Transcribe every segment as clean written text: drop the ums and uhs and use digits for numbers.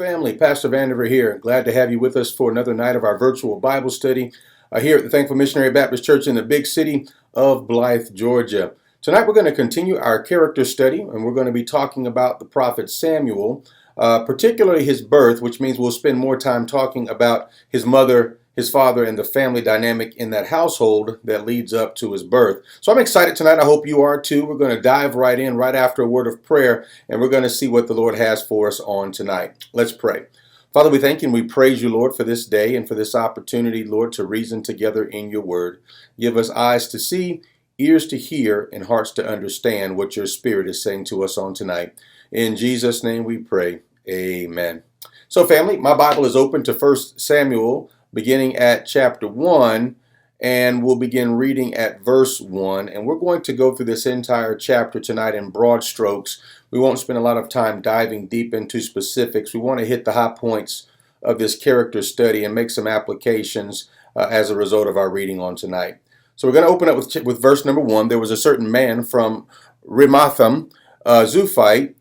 family. Pastor Vandiver here. Glad to have you with us for another night of our virtual Bible study here at the Thankful Missionary Baptist Church in the big city of Blythe, Georgia. Tonight we're going to continue our character study, and we're going to be talking about the prophet Samuel, particularly his birth, which means we'll spend more time talking about his mother, his father, and the family dynamic in that household that leads up to his birth. So I'm excited tonight. I hope you are too. We're going to dive right in right after a word of prayer, and we're going to see what the Lord has for us on tonight. Let's pray. Father, we thank you and we praise you, Lord, for this day and for this opportunity, Lord, to reason together in your word. Give us eyes to see, ears to hear, and hearts to understand what your Spirit is saying to us on tonight. In Jesus' name we pray. Amen. So, family, my Bible is open to 1 Samuel, beginning at chapter 1, and we'll begin reading at verse 1. And we're going to go through this entire chapter tonight in broad strokes. We won't spend a lot of time diving deep into specifics. We want to hit the high points of this character study and make some applications as a result of our reading on tonight. So we're going to open up with verse number 1. There was a certain man from Ramathaim, Zuphite,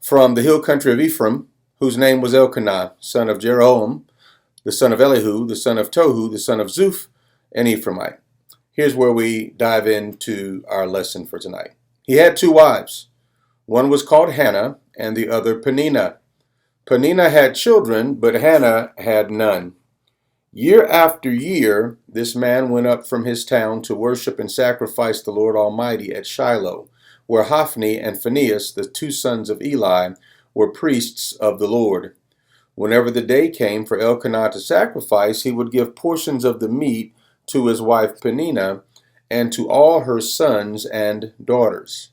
from the hill country of Ephraim, whose name was Elkanah, son of Jeroham, the son of Elihu, the son of Tohu, the son of Zuph, an Ephraimite. Here's where we dive into our lesson for tonight. He had two wives. One was called Hannah, and the other Peninnah. Peninnah had children, but Hannah had none. Year after year, this man went up from his town to worship and sacrifice the Lord Almighty at Shiloh, where Hophni and Phinehas, the two sons of Eli, were priests of the Lord. Whenever the day came for Elkanah to sacrifice, he would give portions of the meat to his wife Peninnah and to all her sons and daughters.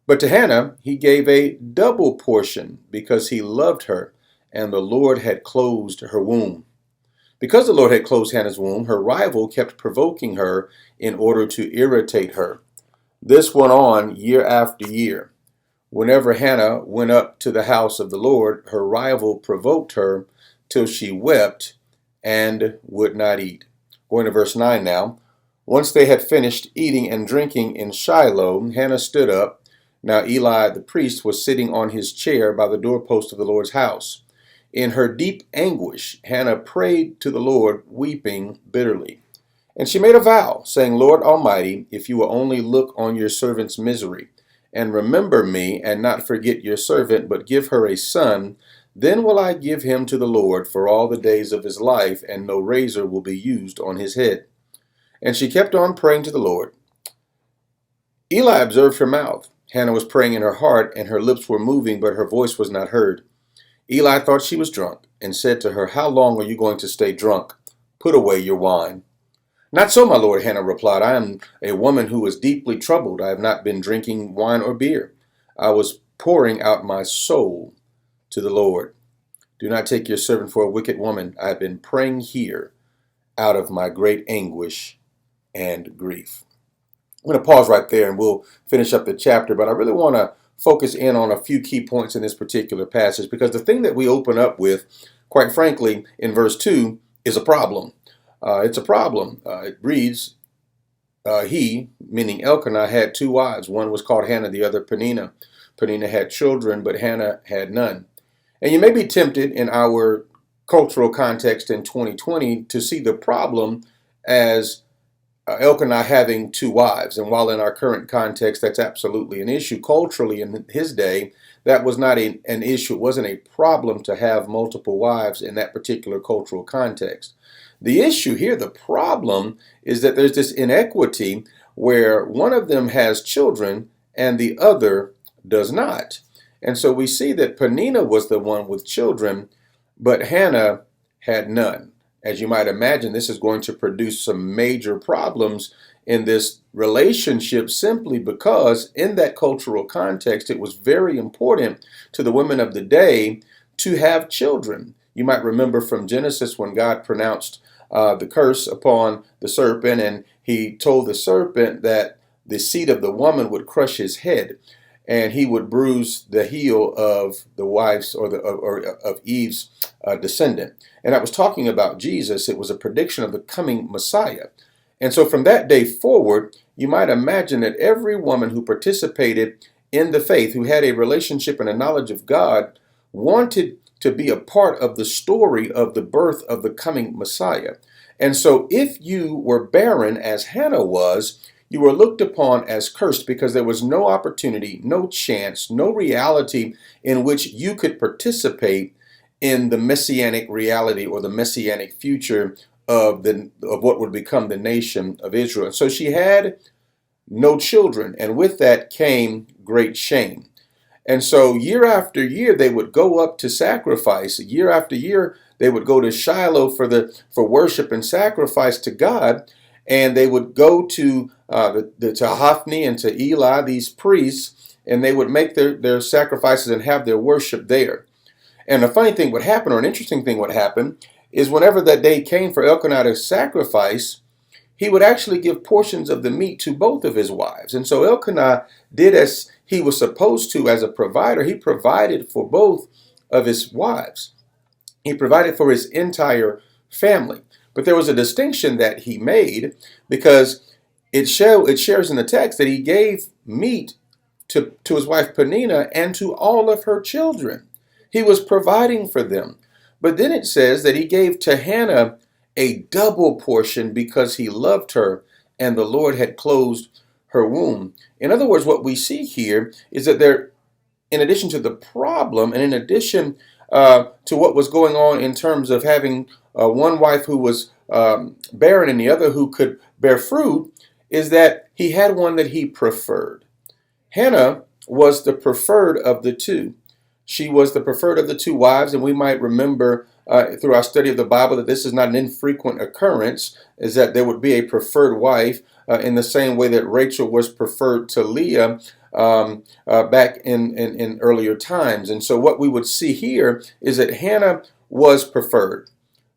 But to Hannah he gave a double portion because he loved her, and the Lord had closed her womb. Because the Lord had closed Hannah's womb, her rival kept provoking her in order to irritate her. This went on year after year. Whenever Hannah went up to the house of the Lord, her rival provoked her till she wept and would not eat. Going to verse 9 now. Once they had finished eating and drinking in Shiloh, Hannah stood up. Now Eli the priest was sitting on his chair by the doorpost of the Lord's house. In her deep anguish, Hannah prayed to the Lord, weeping bitterly. And she made a vow, saying, Lord Almighty, if you will only look on your servant's misery, and remember me, and not forget your servant, but give her a son, then will I give him to the Lord for all the days of his life, and no razor will be used on his head. And she kept on praying to the Lord. Eli observed her mouth. Hannah was praying in her heart, and her lips were moving, but her voice was not heard. Eli thought she was drunk, and said to her, How long are you going to stay drunk? Put away your wine. Not so, my lord, Hannah replied. I am a woman who is deeply troubled. I have not been drinking wine or beer. I was pouring out my soul to the Lord. Do not take your servant for a wicked woman. I have been praying here out of my great anguish and grief. I'm going to pause right there and we'll finish up the chapter, but I really want to focus in on a few key points in this particular passage, because the thing that we open up with, quite frankly, in verse 2 is a problem. It's a problem. It reads, he, meaning Elkanah, had two wives. One was called Hannah, the other Peninnah. Peninnah had children, but Hannah had none. And you may be tempted in our cultural context in 2020 to see the problem as Elkanah having two wives. And while in our current context that's absolutely an issue, culturally in his day, that was not an issue. It wasn't a problem to have multiple wives in that particular cultural context. The issue here, the problem, is that there's this inequity where one of them has children and the other does not. And so we see that Peninnah was the one with children, but Hannah had none. As you might imagine, this is going to produce some major problems in this relationship, simply because in that cultural context, it was very important to the women of the day to have children. You might remember from Genesis when God pronounced the curse upon the serpent, and he told the serpent that the seed of the woman would crush his head, and he would bruise the heel of the wife's or of Eve's descendant. And I was talking about Jesus. It was a prediction of the coming Messiah. And so from that day forward, you might imagine that every woman who participated in the faith, who had a relationship and a knowledge of God, wanted to be a part of the story of the birth of the coming Messiah. And so if you were barren, as Hannah was, you were looked upon as cursed because there was no opportunity, no chance, no reality in which you could participate in the messianic reality or the messianic future of what would become the nation of Israel. And so she had no children, and with that came great shame. And so year after year, they would go up to sacrifice. Year after year, they would go to Shiloh for worship and sacrifice to God. And they would go to Hophni and to Eli, these priests, and they would make their sacrifices and have their worship there. And a funny thing would happen, or an interesting thing would happen, is whenever that day came for Elkanah to sacrifice, he would actually give portions of the meat to both of his wives. And so Elkanah did as he was supposed to as a provider. He provided for both of his wives. He provided for his entire family. But there was a distinction that he made, because it shares in the text that he gave meat to his wife Peninnah and to all of her children. He was providing for them. But then it says that he gave to Hannah a double portion because he loved her and the Lord had closed her womb. In other words, what we see here is that there, in addition to the problem and in addition to what was going on in terms of having one wife who was barren and the other who could bear fruit, is that he had one that he preferred. Hannah was the preferred of the two. She was the preferred of the two wives, and we might remember through our study of the Bible that this is not an infrequent occurrence, is that there would be a preferred wife in the same way that Rachel was preferred to Leah back in earlier times. And so what we would see here is that Hannah was preferred,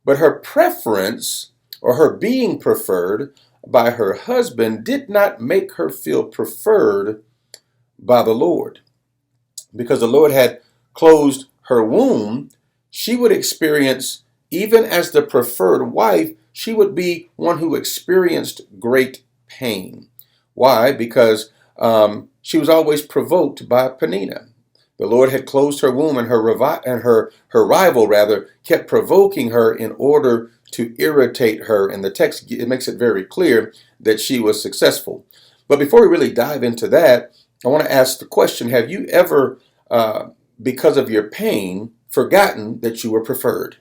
but her preference, or her being preferred by her husband, did not make her feel preferred by the Lord. Because the Lord had closed her womb, she would experience, even as the preferred wife, she would be one who experienced great pain. Why? Because she was always provoked by Peninnah. The Lord had closed her womb, and her rival kept provoking her in order to irritate her. And the text, it makes it very clear that she was successful. But before we really dive into that, I want to ask the question: have you ever, because of your pain, forgotten that you were preferred?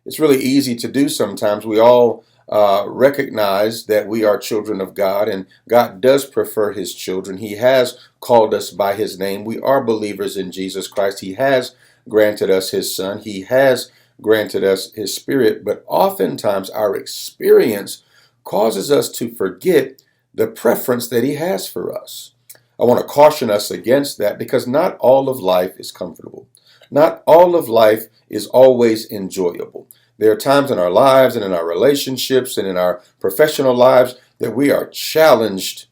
It's really easy to do sometimes. We all recognize that we are children of God, and God does prefer his children. He has called us by his name. We are believers in Jesus Christ. He has granted us his Son. He has granted us his Spirit. But oftentimes our experience causes us to forget the preference that he has for us. I want to caution us against that, because not all of life is comfortable. Not all of life is always enjoyable. There are times in our lives and in our relationships and in our professional lives that we are challenged,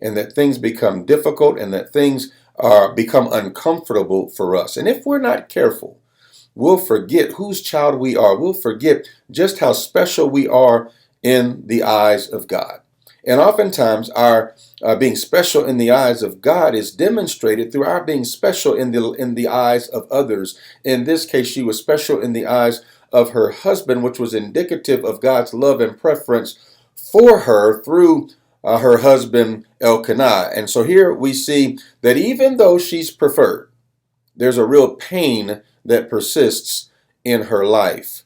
and that things become difficult, and that things become uncomfortable for us. And if we're not careful, we'll forget whose child we are. We'll forget just how special we are in the eyes of God. And oftentimes our being special in the eyes of God is demonstrated through our being special in the eyes of others. In this case, she was special in the eyes of her husband, which was indicative of God's love and preference for her through her husband Elkanah. And so here we see that even though she's preferred, there's a real pain that persists in her life.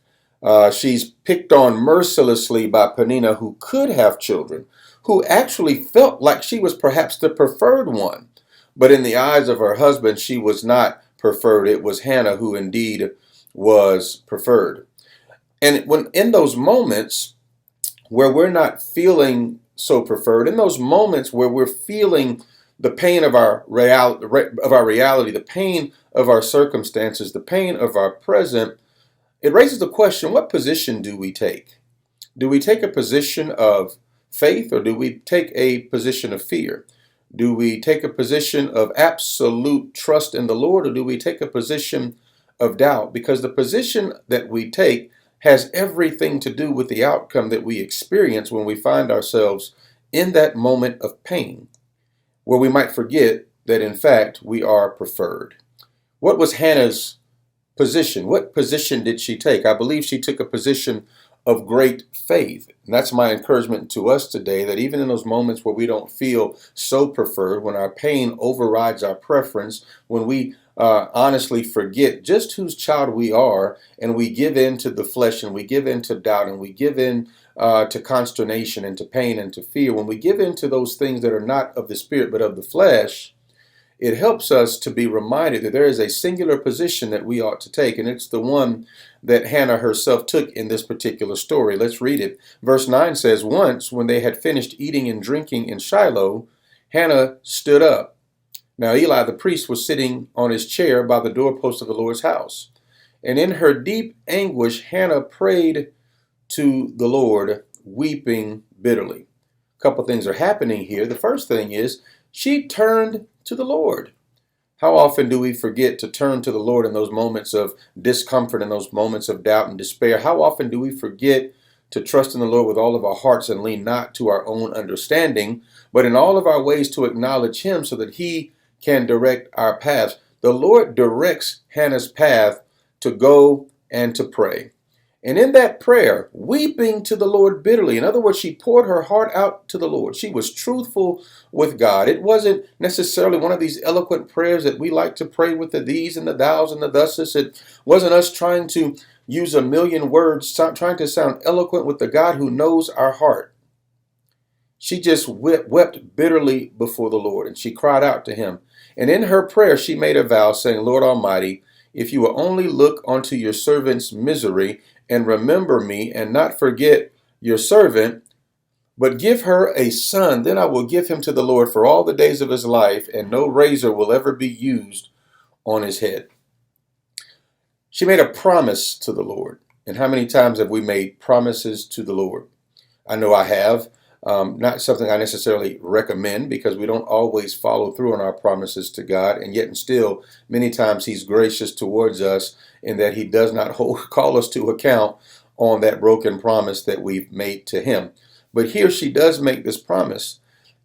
She's picked on mercilessly by Peninnah, who could have children, who actually felt like she was perhaps the preferred one. But in the eyes of her husband, she was not preferred. It was Hannah who indeed was preferred. And when in those moments where we're not feeling so preferred, in those moments where we're feeling the pain of our reality, the pain of our circumstances, the pain of our present, it raises the question: what position do we take? Do we take a position of faith, or do we take a position of fear? Do we take a position of absolute trust in the Lord, or do we take a position of doubt? Because the position that we take has everything to do with the outcome that we experience when we find ourselves in that moment of pain, where we might forget that in fact we are preferred. What was Hannah's position. What position did she take? I believe she took a position of great faith. And that's my encouragement to us today, that even in those moments where we don't feel so preferred, when our pain overrides our preference, when we honestly forget just whose child we are, and we give in to the flesh, and we give in to doubt, and we give in to consternation and to pain and to fear, when we give in to those things that are not of the spirit but of the flesh, it helps us to be reminded that there is a singular position that we ought to take, and it's the one that Hannah herself took in this particular story. Let's read it. Verse 9 says, "Once, when they had finished eating and drinking in Shiloh, Hannah stood up. Now Eli the priest was sitting on his chair by the doorpost of the Lord's house. And in her deep anguish, Hannah prayed to the Lord, weeping bitterly." A couple things are happening here. The first thing is she turned to the Lord. How often do we forget to turn to the Lord in those moments of discomfort, in those moments of doubt and despair? How often do we forget to trust in the Lord with all of our hearts and lean not to our own understanding, but in all of our ways to acknowledge Him so that He can direct our paths? The Lord directs Hannah's path to go and to pray. And in that prayer, weeping to the Lord bitterly. In other words, she poured her heart out to the Lord. She was truthful with God. It wasn't necessarily one of these eloquent prayers that we like to pray with the these and the thous and the thuses. It wasn't us trying to use a million words, trying to sound eloquent with the God who knows our heart. She just wept bitterly before the Lord, and she cried out to Him. And in her prayer, she made a vow, saying, "Lord Almighty, if you will only look unto your servant's misery and remember me and not forget your servant, but give her a son, then I will give him to the Lord for all the days of his life, and no razor will ever be used on his head." She made a promise to the Lord. And how many times have we made promises to the Lord? I know I have. Not something I necessarily recommend, because we don't always follow through on our promises to God, and yet and still many times He's gracious towards us in that He does not call us to account on that broken promise that we've made to Him. But here she does make this promise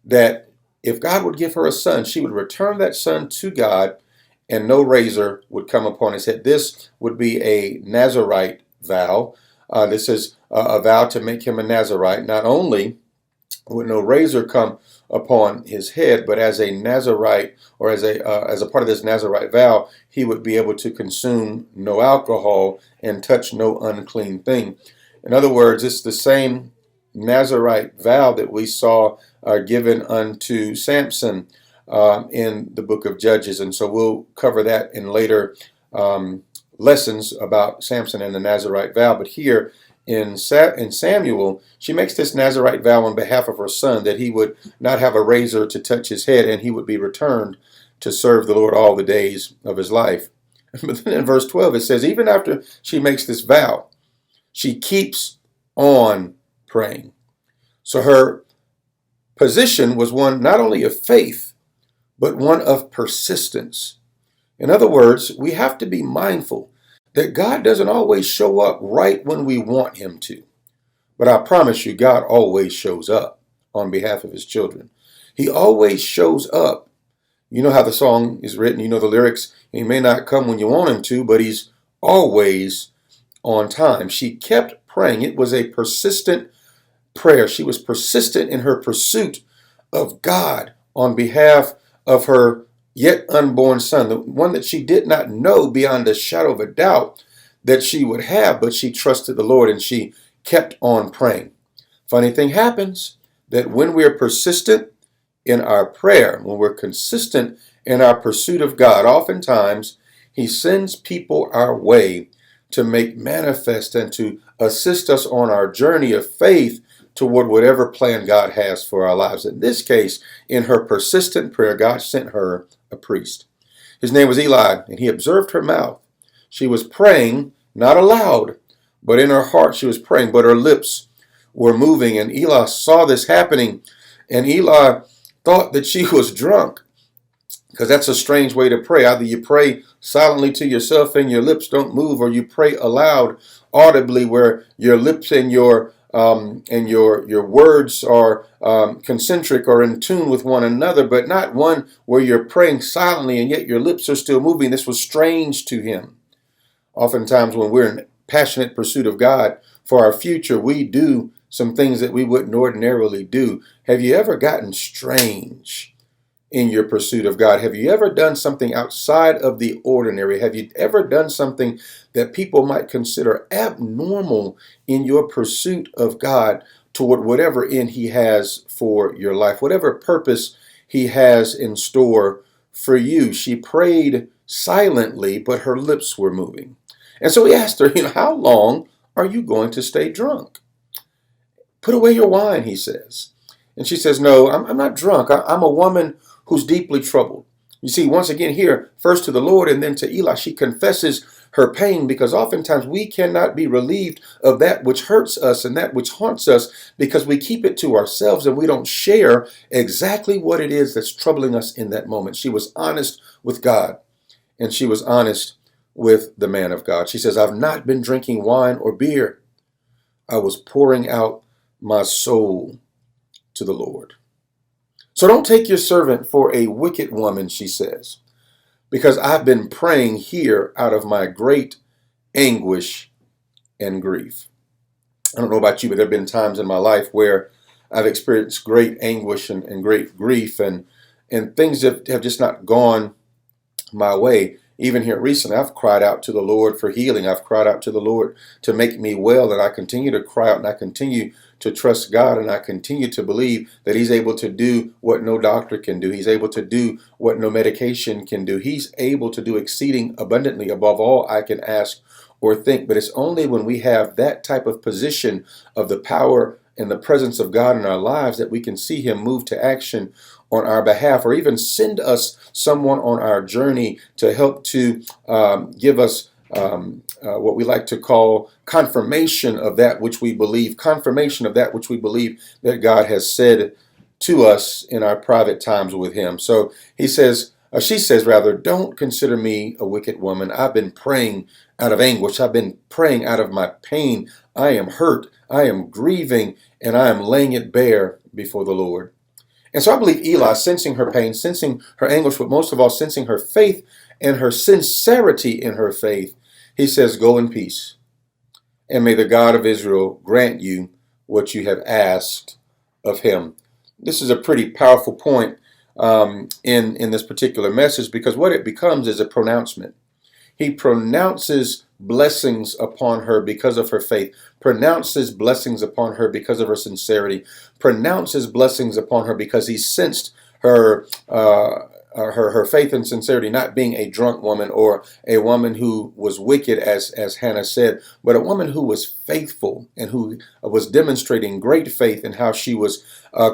that if God would give her a son, she would return that son to God and no razor would come upon his head. This would be a Nazarite vow. This is a vow to make him a Nazarite. Not only would no razor come upon his head, but as a Nazarite, or as a part of this Nazarite vow, he would be able to consume no alcohol and touch no unclean thing. In other words, it's the same Nazarite vow that we saw given unto Samson in the book of Judges, and so we'll cover that in later lessons about Samson and the Nazarite vow. But here in Samuel, she makes this Nazarite vow on behalf of her son, that he would not have a razor to touch his head, and he would be returned to serve the Lord all the days of his life. But then in verse 12 it says, even after she makes this vow, she keeps on praying. So her position was one not only of faith, but one of persistence. In other words, we have to be mindful that God doesn't always show up right when we want Him to. But I promise you, God always shows up on behalf of His children. He always shows up. You know how the song is written, you know the lyrics. He may not come when you want Him to, but He's always on time. She kept praying. It was a persistent prayer. She was persistent in her pursuit of God on behalf of her yet unborn son, the one that she did not know beyond a shadow of a doubt that she would have, but she trusted the Lord and she kept on praying. Funny thing happens, that when we're persistent in our prayer, when we're consistent in our pursuit of God, oftentimes He sends people our way to make manifest and to assist us on our journey of faith toward whatever plan God has for our lives. In this case, in her persistent prayer, God sent her a priest. His name was Eli, and he observed her mouth. She was praying, not aloud, but in her heart she was praying, but her lips were moving. And Eli saw this happening, and Eli thought that she was drunk, because that's a strange way to pray. Either you pray silently to yourself and your lips don't move, or you pray aloud audibly where your lips and your words are concentric or in tune with one another, but not one where you're praying silently and yet your lips are still moving. This was strange to him. Oftentimes when we're in passionate pursuit of God for our future, we do some things that we wouldn't ordinarily do. Have you ever gotten strange in your pursuit of God? Have you ever done something outside of the ordinary? Have you ever done something that people might consider abnormal in your pursuit of God toward whatever end He has for your life, whatever purpose He has in store for you? She prayed silently, but her lips were moving. And so he asked her, how long are you going to stay drunk? Put away your wine, he says. And she says, no, I'm not drunk. I'm a woman who's deeply troubled. You see, once again here, first to the Lord and then to Eli, she confesses her pain, because oftentimes we cannot be relieved of that which hurts us and that which haunts us because we keep it to ourselves and we don't share exactly what it is that's troubling us in that moment. She was honest with God, and she was honest with the man of God. She says, I've not been drinking wine or beer. I was pouring out my soul to the Lord. So don't take your servant for a wicked woman, she says, because I've been praying here out of my great anguish and grief. I don't know about you, but there have been times in my life where I've experienced great anguish and great grief, and things have just not gone my way. Even here recently, I've cried out to the Lord for healing. I've cried out to the Lord to make me well, and I continue to cry out, and I continue to trust God, and I continue to believe that He's able to do what no doctor can do. He's able to do what no medication can do. He's able to do exceeding abundantly above all I can ask or think. But it's only when we have that type of position of the power and the presence of God in our lives that we can see Him move to action on our behalf, or even send us someone on our journey to help to give us what we like to call confirmation of that which we believe, confirmation of that which we believe that God has said to us in our private times with Him. So she says, don't consider me a wicked woman. I've been praying out of anguish. I've been praying out of my pain. I am hurt. I am grieving, and I am laying it bare before the Lord. And so I believe Eli, sensing her pain, sensing her anguish, but most of all, sensing her faith and her sincerity in her faith, he says, go in peace, and may the God of Israel grant you what you have asked of Him. This is a pretty powerful point in this particular message, because what it becomes is a pronouncement. He pronounces blessings upon her because of her faith, pronounces blessings upon her because of her sincerity, pronounces blessings upon her because he sensed her faith and sincerity, not being a drunk woman or a woman who was wicked, as Hannah said, but a woman who was faithful and who was demonstrating great faith in how she was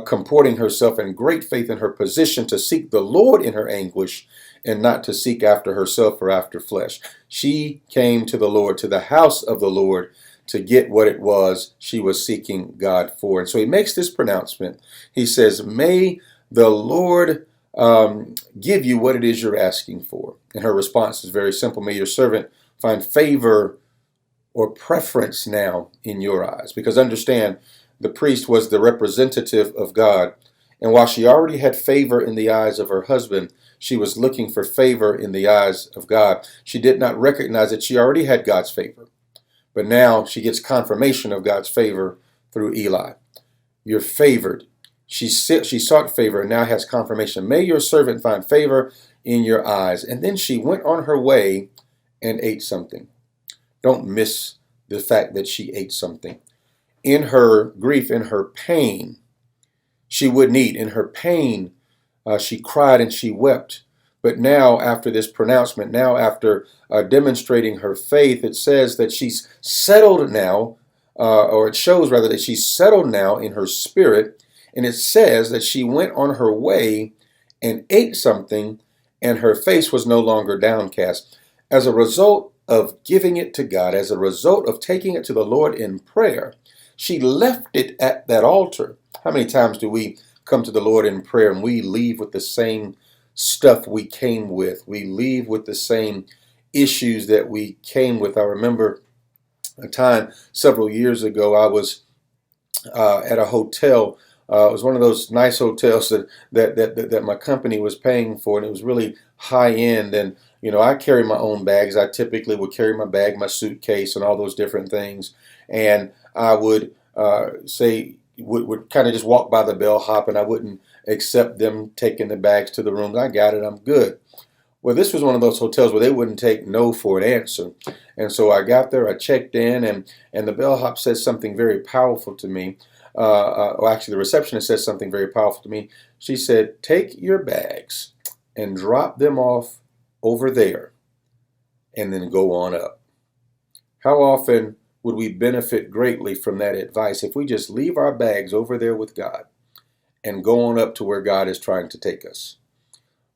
comporting herself, and great faith in her position to seek the Lord in her anguish and not to seek after herself or after flesh. She came to the Lord, to the house of the Lord, to get what it was she was seeking God for. And so he makes this pronouncement. He says, may the Lord give you what it is you're asking for. And her response is very simple. May your servant find favor or preference now in your eyes. Because understand, the priest was the representative of God. And while she already had favor in the eyes of her husband, she was looking for favor in the eyes of God. She did not recognize that she already had God's favor. But now she gets confirmation of God's favor through Eli. You're favored. She sought favor and now has confirmation. May your servant find favor in your eyes. And then she went on her way and ate something. Don't miss the fact that she ate something. In her grief, in her pain, she wouldn't eat. In her pain, she cried and she wept. But now, after this pronouncement, now after demonstrating her faith, it says that she's settled now, or it shows rather that she's settled now in her spirit. And it says that she went on her way and ate something, and her face was no longer downcast. As a result of giving it to God, as a result of taking it to the Lord in prayer, she left it at that altar. How many times do we come to the Lord in prayer and we leave with the same stuff we came with? We leave with the same issues that we came with. I remember a time several years ago, I was at a hotel. It was one of those nice hotels that my company was paying for, and it was really high end. And You know, I carry my own bags. I typically would carry my bag, my suitcase, and all those different things. And I would would kind of just walk by the bellhop, and I wouldn't accept them taking the bags to the rooms. I got it. I'm good. Well, this was one of those hotels where they wouldn't take no for an answer. And so I got there, I checked in, and the bellhop said something very powerful to me. Or actually, the receptionist said something very powerful to me. She said, "Take your bags and drop them off over there, and then go on up." How often would we benefit greatly from that advice if we just leave our bags over there with God and go on up to where God is trying to take us?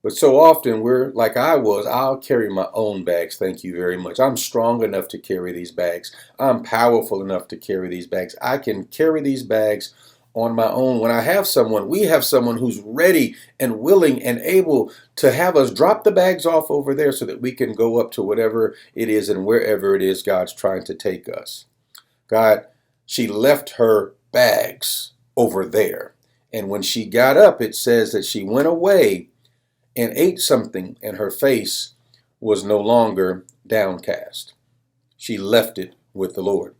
But so often we're like I was, I'll carry my own bags. Thank you very much. I'm strong enough to carry these bags. I'm powerful enough to carry these bags. I can carry these bags on my own. When we have someone who's ready and willing and able to have us drop the bags off over there so that we can go up to whatever it is and wherever it is God's trying to take us. She left her bags over there. And when she got up, it says that she went away and ate something, and her face was no longer downcast. She left it with the Lord.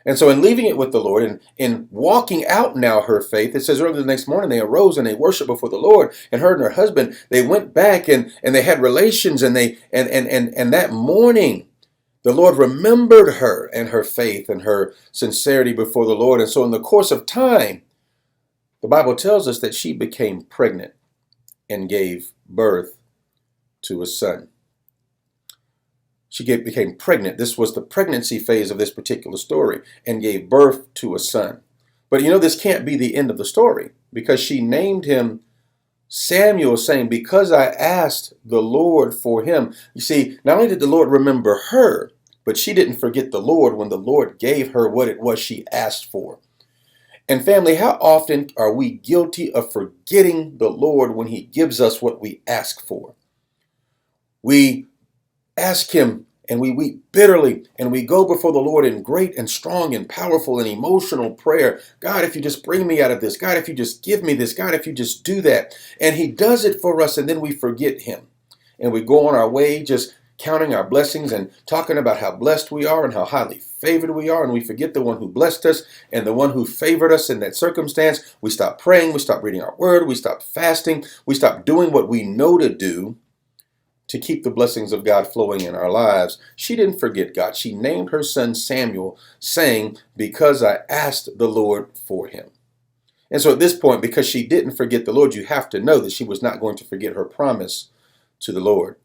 And so in leaving it with the Lord and in walking out now her faith, it says early the next morning they arose and they worshiped before the Lord, and her and her husband, they went back and they had relations, and that morning the Lord remembered her and her faith and her sincerity before the Lord. And so in the course of time, the Bible tells us that she became pregnant and gave birth to a son. She became pregnant. This was the pregnancy phase of this particular story, and gave birth to a son. But you know, this can't be the end of the story, because she named him Samuel, saying, "Because I asked the Lord for him." You see, not only did the Lord remember her, but she didn't forget the Lord when the Lord gave her what it was she asked for. And family, how often are we guilty of forgetting the Lord when he gives us what we ask for? We ask him and we weep bitterly, and we go before the Lord in great and strong and powerful and emotional prayer. God, if you just bring me out of this. God, if you just give me this. God, if you just do that. And he does it for us, and then we forget him. And we go on our way just counting our blessings and talking about how blessed we are and how highly favored we are. And we forget the one who blessed us and the one who favored us in that circumstance. We stop praying. We stop reading our word. We stop fasting. We stop doing what we know to do to keep the blessings of God flowing in our lives. She didn't forget God. She named her son Samuel, saying, "Because I asked the Lord for him." And so at this point, because she didn't forget the Lord, you have to know that she was not going to forget her promise to the Lord.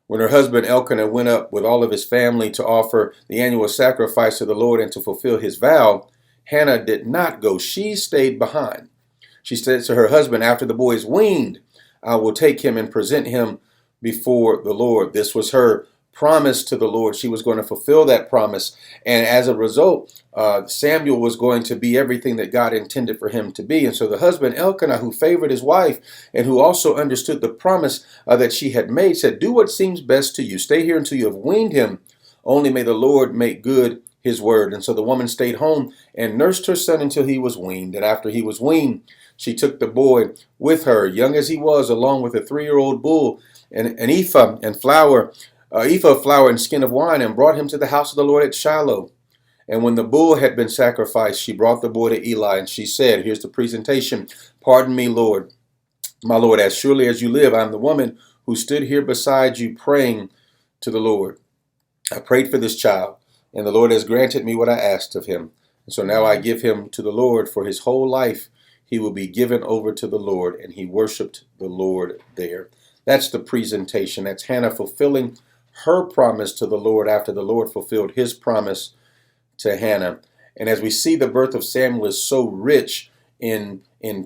When her husband Elkanah went up with all of his family to offer the annual sacrifice to the Lord and to fulfill his vow, Hannah did not go. She stayed behind. She said to her husband, "After the boy is weaned, I will take him and present him before the Lord." This was her promise to the Lord. She was going to fulfill that promise. And as a result, Samuel was going to be everything that God intended for him to be. And so the husband Elkanah, who favored his wife and who also understood the promise that she had made, said, "Do what seems best to you. Stay here until you have weaned him. Only may the Lord make good his word." And so the woman stayed home and nursed her son until he was weaned. And after he was weaned, she took the boy with her, young as he was, along with a 3-year-old bull and an ephah of flour and skin of wine, and brought him to the house of the Lord at Shiloh. And when the bull had been sacrificed, she brought the boy to Eli, and she said, here's the presentation, "Pardon me, Lord, my Lord, as surely as you live, I am the woman who stood here beside you praying to the Lord. I prayed for this child, and the Lord has granted me what I asked of him. And so now I give him to the Lord. For his whole life he will be given over to the Lord." And he worshiped the Lord there. That's the presentation. That's Hannah fulfilling her promise to the Lord after the Lord fulfilled his promise to Hannah. And as we see, the birth of Samuel is so rich in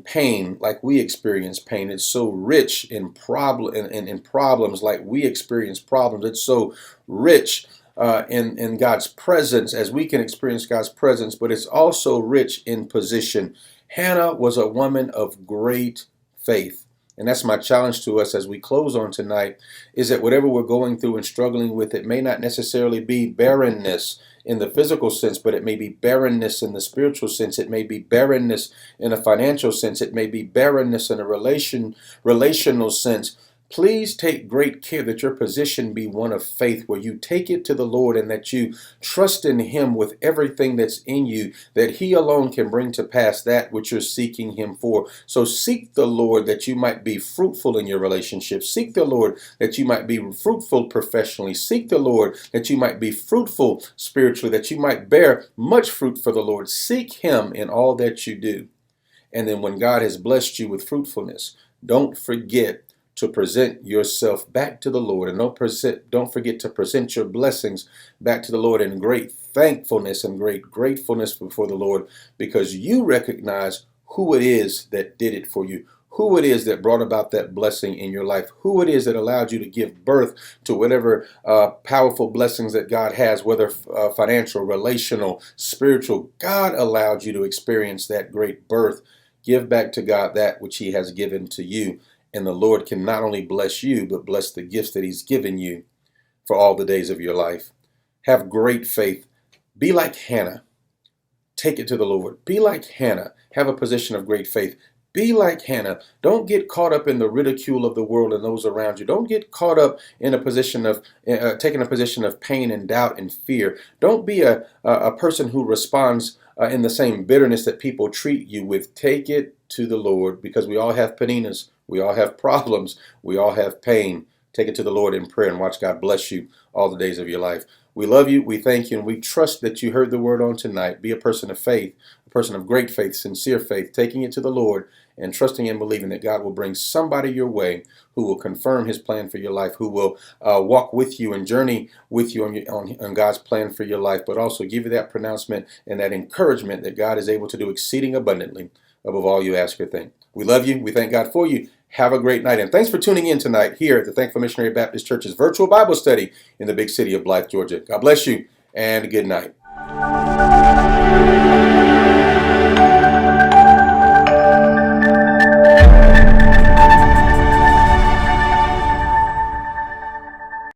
pain, like we experience pain. It's so rich in problems, like we experience problems. It's so rich in God's presence, as we can experience God's presence, but it's also rich in position. Hannah was a woman of great faith. And that's my challenge to us as we close on tonight, is that whatever we're going through and struggling with, it may not necessarily be barrenness in the physical sense, but it may be barrenness in the spiritual sense. It may be barrenness in a financial sense. It may be barrenness in a relational sense. Please take great care that your position be one of faith, where you take it to the Lord and that you trust in Him with everything that's in you, that He alone can bring to pass that which you're seeking Him for. So seek the Lord that you might be fruitful in your relationship. Seek the Lord that you might be fruitful professionally. Seek the Lord that you might be fruitful spiritually, that you might bear much fruit for the Lord. Seek Him in all that you do. And then when God has blessed you with fruitfulness, don't forget to present yourself back to the Lord, and don't forget to present your blessings back to the Lord in great thankfulness and great gratefulness before the Lord, because you recognize who it is that did it for you, who it is that brought about that blessing in your life, who it is that allowed you to give birth to whatever powerful blessings that God has, whether financial, relational, spiritual. God allowed you to experience that great birth. Give back to God that which He has given to you. And the Lord can not only bless you, but bless the gifts that He's given you for all the days of your life. Have great faith. Be like Hannah. Take it to the Lord. Be like Hannah. Have a position of great faith. Be like Hannah. Don't get caught up in the ridicule of the world and those around you. Don't get caught up in a position of taking a position of pain and doubt and fear. Don't be a person who responds in the same bitterness that people treat you with. Take it to the Lord, because we all have paninas. We all have problems. We all have pain. Take it to the Lord in prayer and watch God bless you all the days of your life. We love you, we thank you, and we trust that you heard the word on tonight. Be a person of faith, a person of great faith, sincere faith, taking it to the Lord and trusting and believing that God will bring somebody your way who will confirm His plan for your life, who will walk with you and journey with you on God's plan for your life, but also give you that pronouncement and that encouragement that God is able to do exceeding abundantly above all you ask or think. We love you. We thank God for you. Have a great night. And thanks for tuning in tonight here at the Thankful Missionary Baptist Church's virtual Bible study in the big city of Blythe, Georgia. God bless you and good night.